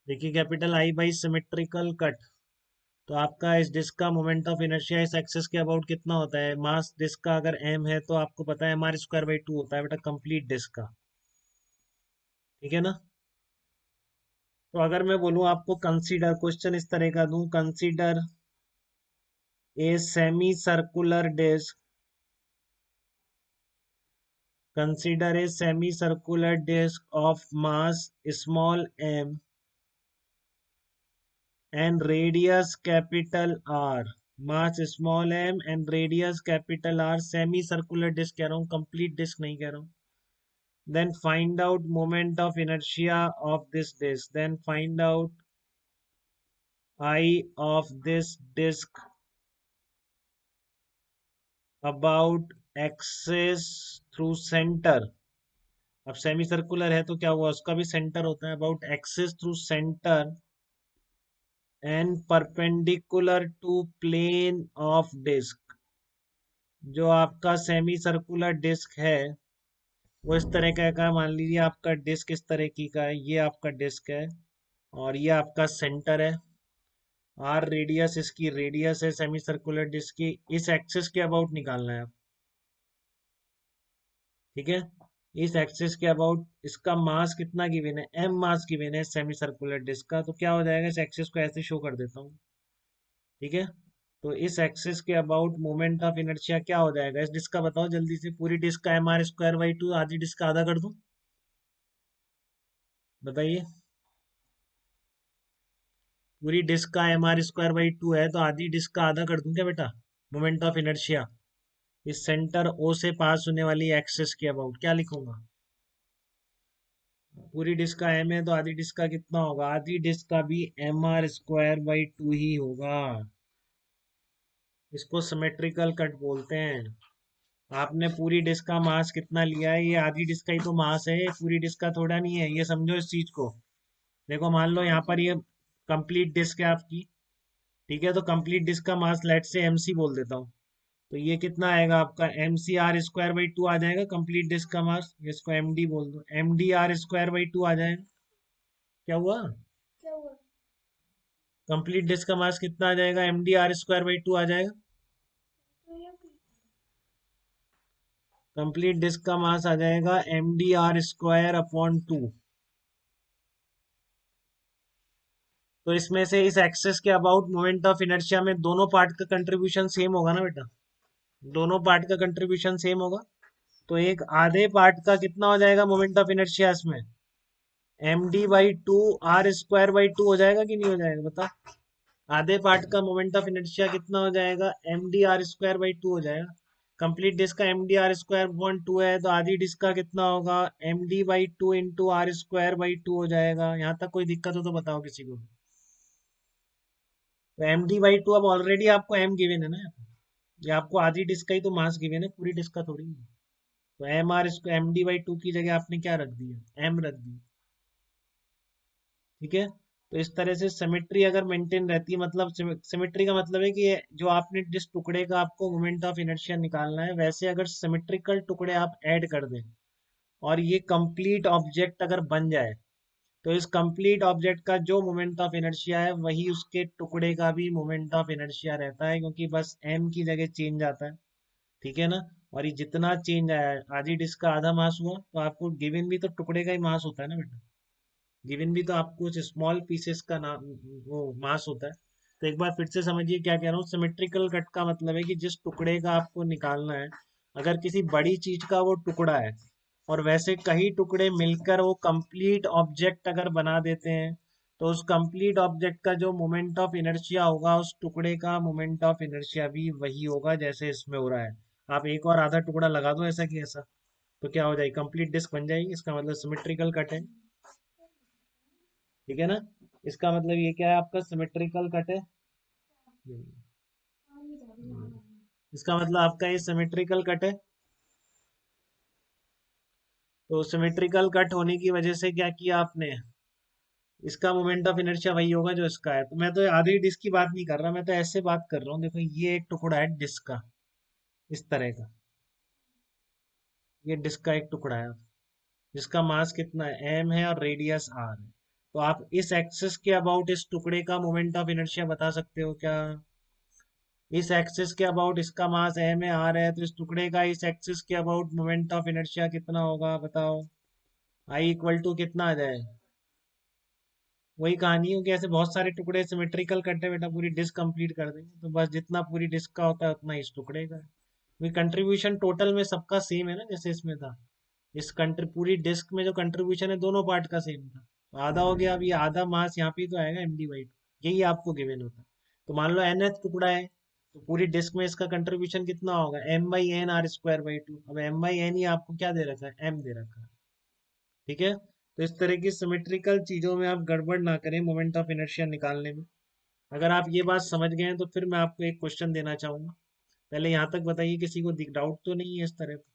देखिए capital I by symmetrical cut, तो आपका इस डिस्क का मोमेंट ऑफ इनर्शिया इस एक्सिस के अबाउट कितना होता है? मास डिस्क का अगर एम है तो आपको पता है एम आर स्क्वायर बाई 2 होता है बेटा कंप्लीट डिस्क का। ठीक है ना? तो अगर मैं बोलूं आपको कंसीडर, क्वेश्चन इस तरह का दूं, consider a semi circular disc, consider a semi circular disc of mass small m and radius capital R, mass small m and radius capital R, semi circular disc कह रहा हूँ, कंप्लीट डिस्क नहीं कह रहा हूँ। Then find out moment of inertia of this disk. Then find out I of this disk about axis through center. अब semi circular है तो क्या हुआ, उसका भी सेंटर होता है। About axis through centre and perpendicular to plane of disc. जो आपका सेमी सर्कुलर डिस्क है वो इस तरह का मान लीजिए आपका डिस्क इस तरह की का है, ये आपका डिस्क है और ये आपका सेंटर है। आर रेडियस इसकी रेडियस है सेमी सर्कुलर डिस्क की, इस एक्सिस के अबाउट निकालना है। ठीक है, इस एक्सिस के अबाउट इसका मास कितना गिवन है, एम मास गिवन है सेमी सर्कुलर डिस्क का। तो क्या हो जाएगा, इस एक्सिस को ऐसे शो कर देता हूँ। ठीक है, तो इस एक्सिस के अबाउट मोमेंट ऑफ इनर्शिया क्या हो जाएगा इस डिस्क का, बताओ जल्दी से। पूरी डिस्क का एम आर स्क्वायर बाई 2, आधी डिस्क का आधा कर दूं, बताइए। पूरी डिस्क का एम आर स्क्वायर बाई 2 है तो आधी डिस्क का आधा कर दूं क्या बेटा, मोमेंट ऑफ इनर्शिया इस सेंटर ओ से पास होने वाली एक्सिस के अबाउट क्या लिखूंगा। पूरी डिस्क का एम है तो आधी डिस्क का कितना होगा, आधी डिस्क का भी एम आर स्क्वायर बाई 2 ही होगा। इसको सिमेट्रिकल कट बोलते हैं। आपने पूरी डिस्क का मास कितना लिया है, ये आधी डिस्क का ही तो मास है, ये पूरी डिस्क का थोड़ा नहीं है, ये समझो इस चीज को। देखो मान लो यहाँ पर ये कंप्लीट डिस्क है आपकी। ठीक है, तो कंप्लीट डिस्क का मास लेट से एम सी बोल देता हूँ। तो ये कितना आएगा आपका, m c r square by 2 आ जाएगा कंप्लीट डिस्क का मास, इसको एम डी बोल दो, M D R square by 2 आ जाएगा। क्या हुआ, कंप्लीट डिस्क का मास कितना आ जाएगा, M D R square by 2 आ जाएगा। कंप्लीट डिस्क का मास आ जाएगा M D R square upon 2। तो इसमें से इस एक्सेस के अबाउट मोमेंट ऑफ इनर्शिया में दोनों पार्ट का कंट्रीब्यूशन सेम होगा ना बेटा, दोनों पार्ट का कंट्रीब्यूशन सेम होगा। तो एक आधे पार्ट का कितना हो जाएगा मोमेंट ऑफ इनर्शिया इसमें, M D by 2 R square by 2 हो जाएगा कि नहीं हो जाएगा बता। आधे पार्ट का मोमेंट ऑफ इनर्शिया कितना हो जाएगा, M D R square by 2 हो जाएगा। कंप्लीट डिस्क का M D R square point 2 है तो आधी डिस्क का कितना होगा, M D by 2 into R square by 2 हो जाएगा। यहाँ तक कोई दिक्कत हो तो बताओ किसी को। तो एम डी बाई 2 अब ऑलरेडी आपको एम गिवन है ना, ये आपको आधी डिस्क का ही तो मास गिवन है, पूरी डिस्क का थोड़ी है। तो एम आर इसको एम डी बाई 2 की जगह आपने क्या रख दिया, एम रख दिया। ठीक है, तो इस तरह से सिमेट्री अगर मेंटेन रहती है, मतलब सिमेट्री का मतलब है कि जो आपने जिस टुकड़े का आपको मोमेंट ऑफ इनर्शिया निकालना है, वैसे अगर सिमेट्रिकल टुकड़े आप ऐड कर दें और ये कंप्लीट ऑब्जेक्ट अगर बन जाए, तो इस कंप्लीट ऑब्जेक्ट का जो मोमेंट ऑफ इनर्शिया है वही उसके टुकड़े का भी मोमेंट ऑफ इनर्शिया रहता है, क्योंकि बस एम की जगह चेंज आता है। ठीक है ना, और ये जितना चेंज आया है, आधी डिस्क का आधा मास हुआ तो आपको गिवन भी तो टुकड़े का ही मास होता है ना बेटा, गिवन भी तो आपको स्मॉल पीसेस का नाम वो मास होता है। तो एक बार फिर से समझिए क्या कह रहा हूँ, सिमेट्रिकल कट का मतलब है कि जिस टुकड़े का आपको निकालना है, अगर किसी बड़ी चीज का वो टुकड़ा है और वैसे कई टुकड़े मिलकर वो कंप्लीट ऑब्जेक्ट अगर बना देते हैं, तो उस कंप्लीट ऑब्जेक्ट का जो मोमेंट ऑफ इनर्शिया होगा उस टुकड़े का मोमेंट ऑफ इनर्शिया भी वही होगा जैसे इसमें हो रहा है। आप एक और आधा टुकड़ा लगा दो ऐसा कि ऐसा, तो क्या हो जाएगी, कंप्लीट डिस्क बन जाएगी, इसका मतलब सिमेट्रिकल कट है। ठीक है ना, इसका मतलब ये क्या है, आपका सिमेट्रिकल कट है। इसका मतलब आपका ये सिमेट्रिकल कट है। तो सिमेट्रिकल कट होने की वजह से क्या किया आपने, इसका मोमेंट ऑफ इनर्शिया वही होगा जो इसका है। तो मैं तो आधी डिस्क की बात नहीं कर रहा, मैं तो ऐसे बात कर रहा हूँ। देखो ये एक टुकड़ा है डिस्क का इस तरह का, ये डिस्क का एक टुकड़ा है जिसका मास कितना है, एम है और रेडियस आर है। तो आप इस एक्सिस के अबाउट इस टुकड़े का मोमेंट ऑफ इनर्शिया बता सकते हो क्या? इस एक्सिस के अबाउट इसका मास m है, r है, तो इस टुकड़े का इस एक्सिस के अबाउट मोमेंट ऑफ इनर्शिया कितना होगा बताओ? आई इक्वल टू कितना आ जाए? वही कहानी है कि ऐसे बहुत सारे टुकड़े सिमेट्रिकल करते बेटा पूरी डिस्क कंप्लीट कर देंगे, तो बस जितना पूरी डिस्क का होता है उतना इस टुकड़े का है। कंट्रीब्यूशन टोटल में सबका सेम है ना, जैसे इसमें था। इस कंट्री पूरी डिस्क में जो कंट्रीब्यूशन है दोनों पार्ट का सेम था, तो आधा हो गया। अब ये आधा मास यहाँ पे तो आएगा md/2, यही आपको गिवन होता। तो मान लो nth टुकड़ा है, तो पूरी डिस्क में इसका कंट्रीब्यूशन कितना होगा? m/n r²/2। अब m/n ही आपको क्या दे रखा है? m दे रखा है। ठीक है, तो इस तरह की सिमेट्रिकल चीजों में आप गड़बड़ ना करें मोमेंट ऑफ इनर्शिया निकालने में। अगर आप ये बात समझ गए हैं तो फिर मैं आपको एक क्वेश्चन देना चाहूंगा। पहले यहाँ तक बताइए, किसी को डाउट तो नहीं है इस तरह का?